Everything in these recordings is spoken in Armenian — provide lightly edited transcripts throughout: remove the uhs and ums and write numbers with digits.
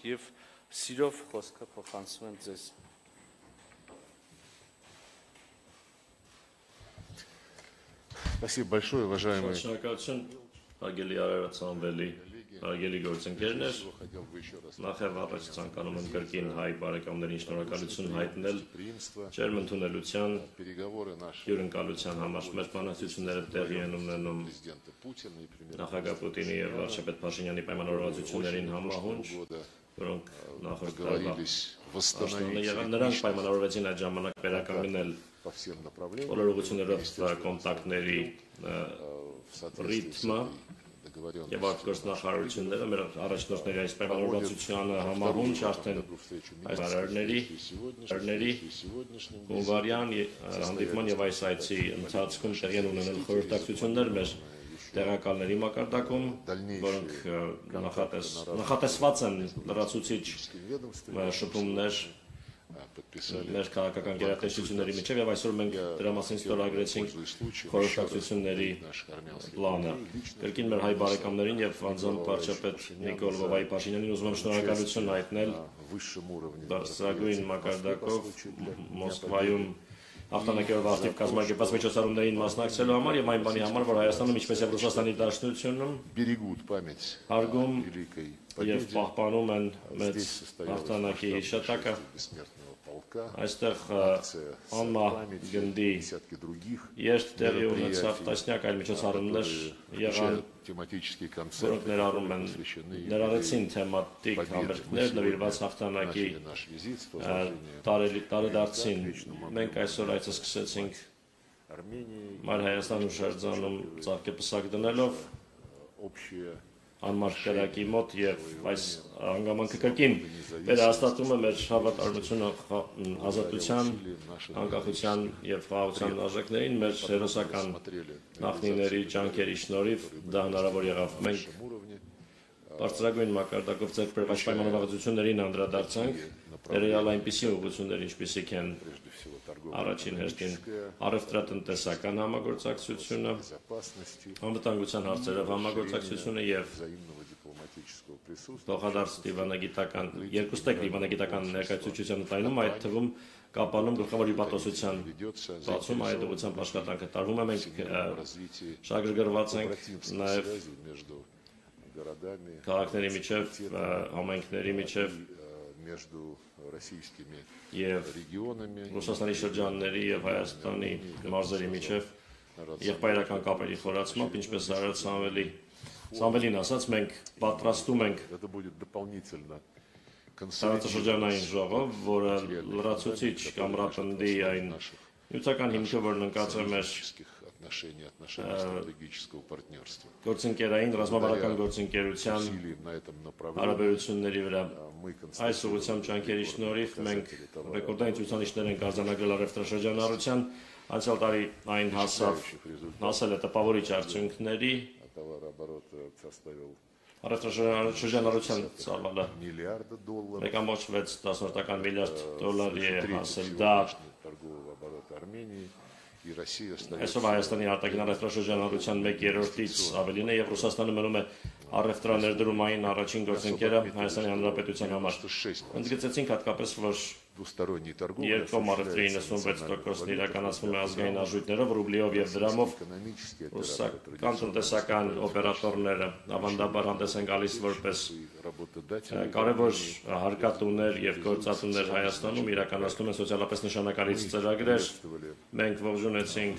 եւ սիրով խոսքը փոխանցում եմ ձեզ։ Спасибо большое, уважаемые. Շնորհակալություն, հարգելի Արարատսանվելի, հարգելի գործընկերներ, նախև առաջ ցանկանում եմ կրկին հայ բարեկամներին շնորհակալություն հայտնել ջերմ ընդունելության, հյուրընկալության համար։ Մեր բանակցությունները տեղի են ունենում նախագահ Պուտինի եւ վարչապետ Փաշինյանի պայմանավորվածություններին համահունչ, որոնք նախորդ տարվա նրանք պայմանավորվեցին այդ ժամանակ վերականգնել բոլոր ուղղություններով կոնտակտների ռիթմը եւ արտգործնախարարությունները մեր առաջնորդների այս պայմանավորվածությանը համահունչ արդեն այս հարարների հունվարյան հանդիպման եւ այս այցի ընթացքում տեղի են ունենել խորհրդակցություններ մեր տեղակալների մակարդակում, որոնք նախատեսված են լրացուցիչ շփումներ մեր քաղաքական գերատեսչությունների միջև եւ այսօր մենք դրա մասին ստորագրեցինք խորհրդակցությունների պլանը։ Կրկին մեր հայ բարեկամներին եւ անձամբ վարչապետ Նիկոլ Վովայի Փաշինյանին ուզում եմ շնորհակալություն հայտնել բարձրագույն մակարդակով Մոսկվայում Ախտանակերով ակտիվ կազմակերպած միջոցառումներին մասնակցելու համար եւ այն բանի համար, որ Հայաստանում ինչպես եւ Ռուսաստանի Դաշնությունում հարգում եւ պահպանում են մեծ ախտանակի հիշատակը։ Այստեղ անմա գնդի երթ տեղի ունեցավ տասնյակ այլ միջոցառումներ եղան, որոնք ներառեցին թեմատիկ համերգներ նվիրված հաղթանակի տարեդարձին։ Մենք այսօր այցը սկսեցինք Մայր Հայաստանում շրջանում ծաղկեպսակ դնելով անմարդ կրակի մոտ եւ այս հանգամանքը կրկին վերահաստատում է մեր հավատարմությունը ազատության, անկախության եւ խաղաղության արժեքներին մեր հերոսական նախնիների ջանքերի շնորհիվ դա հնարավոր եղավ։ Մենք բարձրագույն մակարդակով ձեռքբերված պայմանավորվածություններին անդրադարձանք, ներառյալ այնպիսի ուղղություններ, ինչպիսիք են առաջին հերթին առևտրատնտեսական համագործակցությունը, անվտանգության հարցերով համագործակցությունը եւ փոխադարձ դիվանագիտական երկուստեք դիվանագիտական ներկայացուցչության ընդայնում, այդ թվում կապանում գլխավոր հիպատոսության բացում այդ ուղղությամբ աշխատանքը տարվում է։ Մենք շահագրգռված ենք նաեւ քաղաքների միջև, համայնքների միջև եւ Ռուսաստանի շրջանների եւ Հայաստանի մարզերի միջև եղբայրական կապերի խորացմամբ, ինչպես Արարատ Սամվելին ասաց, մենք պատրաստում ենք տարածաշրջանային ժողով, որը լրացուցիչ կամ ռապնդի այն նյութական հիմքը, որն ընկած է մեր գործընկերային ռազմավարական գործընկերության հարաբերությունների վրա։ Այս ուղղությամբ ջանքերի շնորհիվ մենք ռեկորդային ցուցանիշներ ենք արձանագրել առևտրաշրջանառության, անցյալ տարի այն հասել է տպավորիչ արդյունքների, առևտրաշրջանառության ծավալը 1.6 միլիարդ դոլարի է հասել, դա այսօր Հայաստանի արտաքին առևտրաշրջանառության 1/3-ից ավելին է եւ Ռուսաստանը մնում է առևտրաներդրումային առաջին գործընկերը Հայաստանի Հանրապետության համար։ Ընդգծեցինք հատկապես, որ երկկողմ առևտրի 96%-ն իրականացվում է ազգային արժույթներով, ռուբլիով եւ դրամով։ Ռուսական տնտեսական օպերատորները ավանդաբար հանդես են գալիս որպես կարևոր հարկատուներ եւ գործատուներ Հայաստանում, իրականացնում են սոցիալապես նշանակալից ծրագրեր։ Մենք ողջունեցինք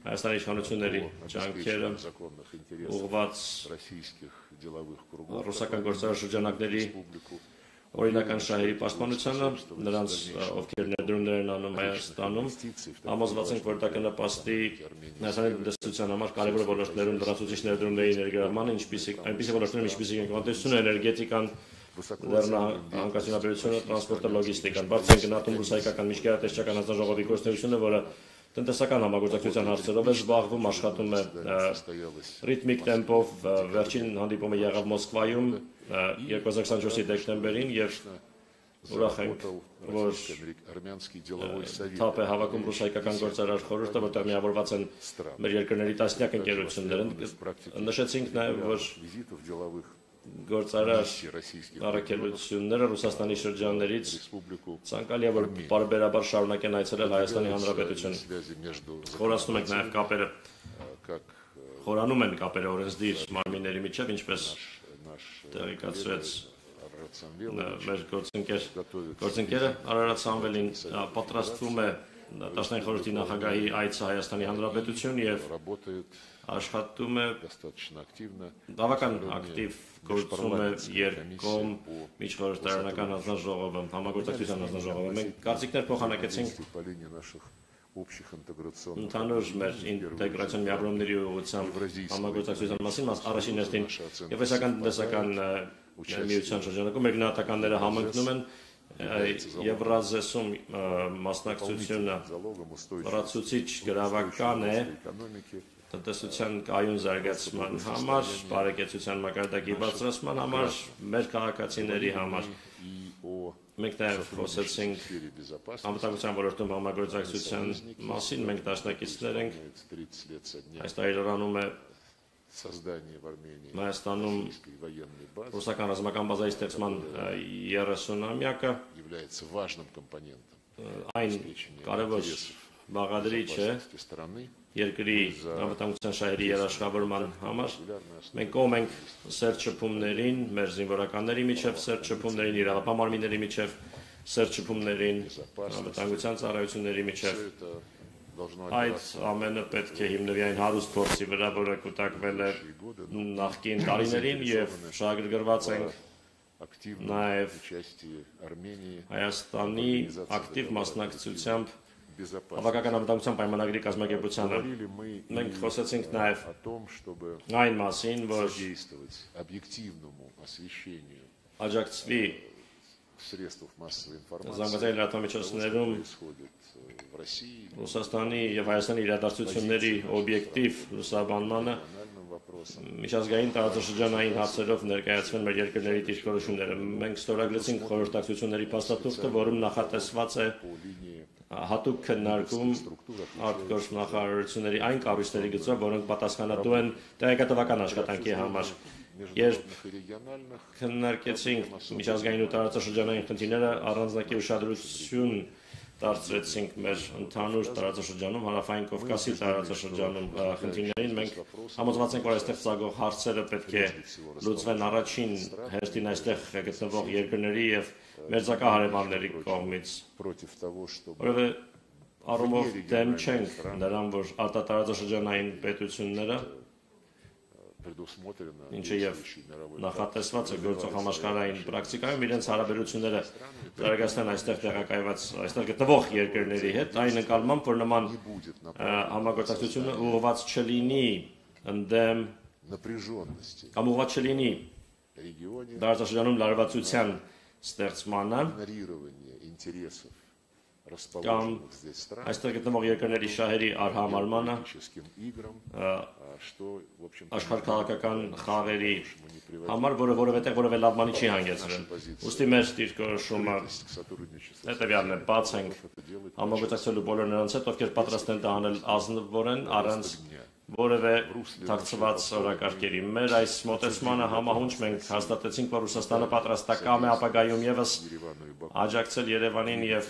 Հայաստանի իշխանությունների ջանքերը ուղղված ռուսական գործարար շրջանակների օրինական շահերի պաշտպանությանը, նրանց ովքեր ներդրումներ են անում Հայաստանում, համոզված ենք, որ դա կնպաստի Հայաստանի տնտեսության համար կարևոր ոլորտներում լրացուցիչ ներդրումների ներգրավմանը, այնպիսի ոլորտներում, ինչպիսիք են տնտեսությունը, էներգետիկան, լեռնահանգստությունաբերությունը, տրանսպորտը, լոգիստիկան։ Բարձր են գնահատում ռուս-հայկական միջգերատեսչական հանձնաժողովի գործունեությունը, որը տնտեսական համագործակցության հարցերով է զբաղվում, աշխատում է ռիթմիկ տեմպով, վերջին հանդիպումը եղավ Մոսկվայում 2024-ի դեկտեմբերին եւ ուրախ ենք, որ թափ է հավաքում ռուս-հայկական գործարար խորհուրդը, որտեղ միավորված են մեր երկրների տասնյակ ընկերություններ։ Նշեցինք նաեւ, որ գործարար миссии российских առաքելությունները Ռուսաստանի շրջաններից республику ցանկալի է որ բարբերաբար շարունակեն այցելել Հայաստանի Հանրապետություն։ связи между Խորացնում ենք նաև կապերը, как խորանում են կապերը օրենսդիր մարմինների միջև, ինչպես наш տեղեկացրեց Арарат Самвелович մեր գործընկերը Արարատ Սամվելին պատրաստվում է 15 խորհրդի նախագահի այցը Հայաստանի Հանրապետություն եւ работает աշխատում է достаточно активно բավական ակտիվ գործում է երկկողմ միջխորհրդարանական հանձնաժողովը, համագործակցության հանձնաժողովը։ Մենք կարծիքներ փոխանակեցինք по линии наших общих интеграционных ընդհանուր մեր ինտեգրացիոն միավորումների ուղղությամբ համագործակցության մասին առաջին հերթին եվրասիական տնտեսական միության շրջանակում մեր գնահատականները համընկնում են Եվրազեսում մասնակցությունը լրացուցիչ գրավական է տնտեսության կայուն զարգացման համար, բարեկեցության մակարդակի բարձրացման համար, մեր քաղաքացիների համար։ Մենք նաև խոսեցինք անվտանգության ոլորտում համագործակցության մասին, մենք դաշնակիցներ ենք, այս տարիներին է Հայաստանում ռուսական ռազմական բազայի ստեղծման 30-ամյակը այն կարևոր բաղադրիչ է երկրի անվտանգության շահերի երաշխավորման համար։ Մենք կողմ ենք սերտ շփումներին, մեր զինվորականների միջև սերտ շփումներին, իրավապահ մարմինների միջև սերտ շփումներին, անվտանգության ծառայությունների միջև։ Այդ ամենը պետք է հիմնվի այն հարուստ փորձի վրա, որը կուտակվել է նախկին տարիներին եւ շահագրգռված ենք նաեւ Հայաստանի ակտիվ մասնակցությամբ Հավաքական անվտանգության պայմանագրի կազմակերպությանը։ Մենք խոսեցինք նաեւ այն մասին, որ աջակցվի զանգվածային լրատվամիջոցներում Ռուսաստանի եւ Հայաստանի իրադարձությունների օբյեկտիվ լուսաբանմանը միջազգային տարածաշրջանային հարցերով ներկայացվեն մեր երկրների դիրքորոշումները։ Մենք ստորագրեցինք խորհրդակցությունների փաստաթուղթը, որում նախատեսված է հատուկ քննարկում արտգործ նախարարությունների այն կառույցների գծով, որոնք պատասխանատու են տեղեկատվական աշխատանքի համար։ Երբ քննարկեցինք միջազգային ու տարածաշրջանային խնդիրները, առանձնակի ուշադրություն դարձրեցինք մեր ընդհանուր տարածաշրջանում, Հարավային Կովկասի տարածաշրջանում խնդիրներին, մենք համոզված ենք, որ այստեղ ծագող հարցերը պետք է լուծվեն առաջին հերթին այստեղ գտնվող երկրների եւ մերձակա հարևանների կողմից, որովհետեւ առումով դեմ չենք նրան, որ արտատարածաշրջանային պետությունները ինչը եւ նախատեսված է գործող համաշխարհային պրակտիկայում իրենց հարաբերությունները զարգացնեն այստեղ տեղակայված այստեղ գտնվող երկրների հետ, այն նկատմամբ, որ նման համագործակցությունը ուղղված չլինի ընդդեմ կամ ուղղված չլինի տարածաշրջանում լարվածության ստեղծմանը կամ այստեղ գտնվող երկրների շահերի արհամարմանը աշխարհքաղաքական խաղերի համար, որը որևէ լավ բանի չի հանգեցրել։ Ուստի մեր դիրքորոշումը հետևյալն է, բաց ենք համագործակցելու բոլոր նրանց հետ, ովքեր պատրաստ են դա անել ազնվորեն, առանց որևէ թաքցված օրակարգերի։ Մեր այս մոտեցմանը համահունչ մենք հաստատեցինք, որ Ռուսաստանը պատրաստակամ է ապագայում եւս աջակցել Երևանին եւ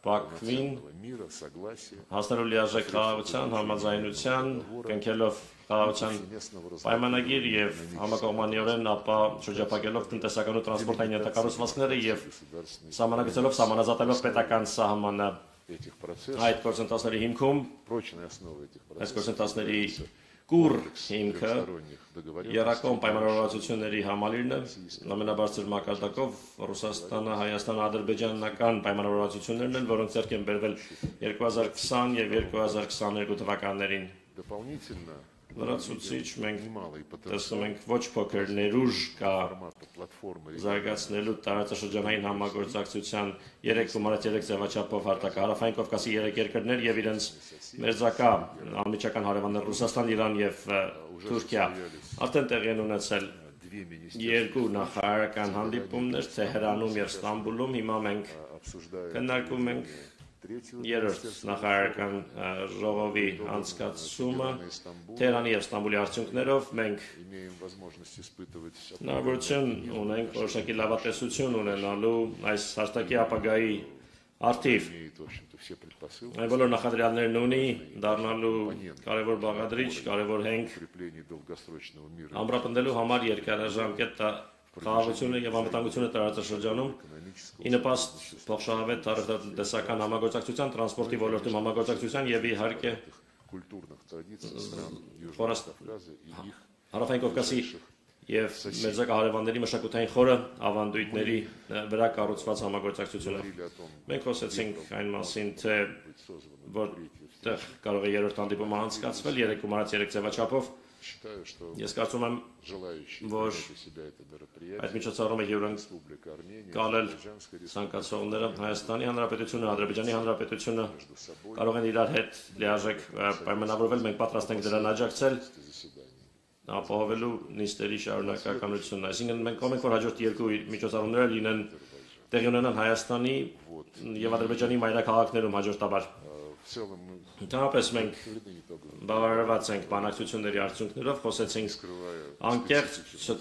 Բաքվին հասնելու լիարժեք խաղաղության, համաձայնության, կնքելով խաղաղության պայմանագիր եւ համակողմանիորեն ապա շրջափակելով տնտեսական ու տրանսպորտային ենթակառուցվածքները եւ սահմանագծելով սահմանազատելով պետական սահմանը այդ գործընթացների հիմքում այս գործընթացների կուր հիմքը երակոմ պայմանավորվածությունների համալիրն է ամենաբարձր մակարդակով Ռուսաստանը, Հայաստանը, ադրբեջանական պայմանավորվածություններն են, որոնք ձեռք են բերվել 2020 եւ 2022 թվականներին։ Լրացուցիչ մենք տեսնում ենք ոչ փոքր ներուժ կա զարգացնելու տարածաշրջանային համագործակցության 3.3 ձևաչափով հարթակահարավային Կովկասի 3 երկրներ եւ իրենց մերձակա անմիջական հարևաններ Ռուսաստան, Իրան եւ Թուրքիա արդեն տեղի են ունեցել երկու նախարարական հանդիպումներ Թեհրանում եւ Ստամբուլում։ Հիմա մենք քննարկում ենք Երրորդ նախարարական ժողովի անցկացումը Թեհրանի եւ Ստամբուլի արդյունքներով մենք имеем возможность испытывать հնարավորություն ունենք որոշակի լավատեսություն ունենալու այս հաստակի ապագայի արդիվ имеет, в общем-то, все предпосылки այն բոլոր նախադրյալներն ունի դառնալու կարևոր բաղադրիչ, կարևոր հենք укрепления долгосрочного мира ամրապնդելու համար երկարաժամկետ խաղաղությունը եւ անվտանգությունը տարածաշրջանում ի նպաստ փոխշահավետ տարածաշրջանական համագործակցության, տրանսպորտի ոլորտում համագործակցության եւ իհարկե культурных традиций стран Южного Խորաս- Кавказа и их Հարավային Կովկասի եւ մեծակահարևանների մշակութային խորը ավանդույթների վրա կառուցված համագործակցությունը говорили о том, մենք խոսեցինք այն մասին թե быть созданным որտեղ կարող է երրորդ հանդիպումը անցկացվել 3+3 ձևաչափով Считаю, что ես կարծում եմ желающие որ принять у себя это այդ мероприятие միջոցառումը յուրընկ Республика Армения, կալել Азербайджанская республика ցանկացողները Հայաստանի Հանրապետությունը, Ադրբեջանի Հանրապետությունը между собой կարող են իրար հետ լիարժեք պայմանավորվել, մենք պատրաստ ենք դրան աջակցել заседаний. ապահովելու նիստերի շարունակականությունն։ Այսինքն մենք կողմ ենք, որ հաջորդ երկու միջոցառումները լինեն տեղի ունենան Հայաստանի եւ Ադրբեջանի մայրաքաղաքներում հաջորդաբար։ В целом мы Ընդհանրապես մենք удовлетворены итогом, բավարարված ենք բանակցությունների արդյունքներով, խոսեցինք скрывая անկեղծ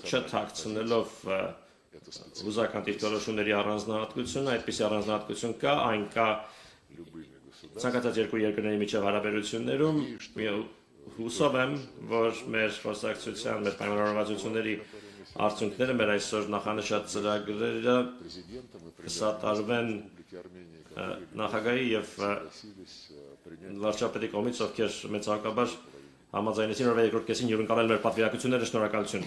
չթաքցնելով это ուզական դիրքորոշումների առանձնահատկությունը, այդպիսի առանձնահատկություն կա, այն կա любыми государствами. ցանկացած երկու երկրների միջև հարաբերություններում հուսով եմ, որ մեր խոսակցության, մեր պայմանավորվածությունների արդյունքները մեր այսօր նախանշած ծրագրերը Президентом и կսատարվեն Республики Армения, которые նախագահի եւ согласились принять վարչապետի կողմից, ովքեր մեծակաբար համաձայնեցին, որ երկրորդ կեսին հյուրընկալել մեր պատվիրակությունները, շնորհակալություն։